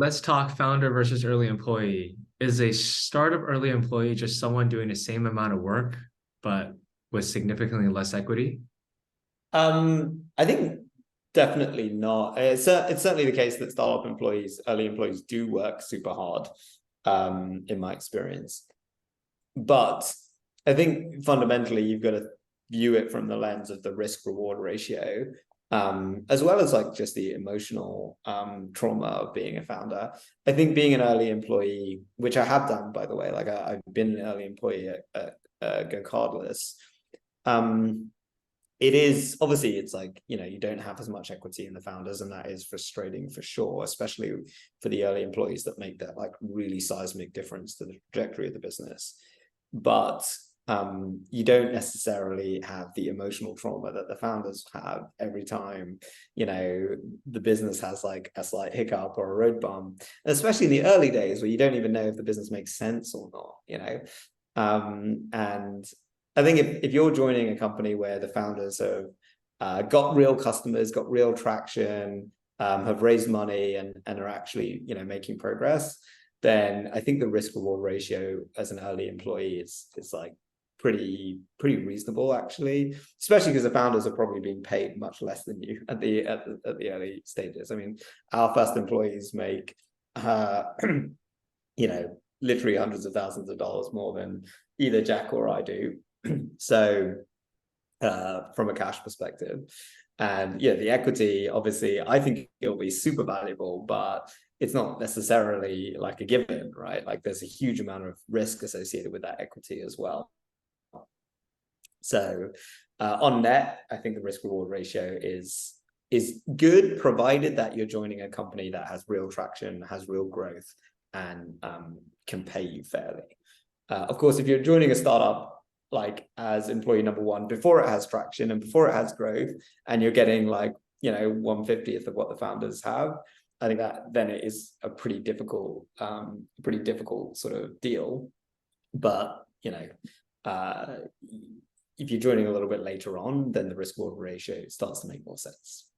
let's talk founder versus early employee. Is a startup early employee just someone doing the same amount of work, but with significantly less equity? I think definitely not. It's certainly the case that startup employees, early employees, do work super hard, in my experience. But I think fundamentally you've got to view it from the lens of the risk reward ratio, as well as like just the emotional trauma of being a founder. I think being an early employee, which I have done, by the way, like I've been an early employee at GoCardless. It is obviously it's like, you don't have as much equity in the founders, and that is frustrating for sure, especially for the early employees that make that like really seismic difference to the trajectory of the business. But you don't necessarily have the emotional trauma that the founders have every time, the business has like a slight hiccup or a road bump, especially in the early days where you don't even know if the business makes sense or not. And I think if you're joining a company where the founders have got real customers, got real traction, have raised money, and are actually making progress, then I think the risk reward ratio as an early employee is like pretty reasonable, actually, especially because the founders are probably being paid much less than you at the early stages. I mean, our first employees make literally hundreds of thousands of dollars more than either Jack or I do. So from a cash perspective, and yeah, the equity, obviously I think it'll be super valuable, but it's not necessarily like a given, right? Like there's a huge amount of risk associated with that equity as well. So on net, I think the risk reward ratio is good, provided that you're joining a company that has real traction, has real growth, and can pay you fairly. Of course, if you're joining a startup like as employee number one before it has traction and before it has growth, and you're getting like 1/50th of what the founders have, I think that then it is a pretty difficult sort of deal. But if you're joining a little bit later on, then the risk reward ratio starts to make more sense.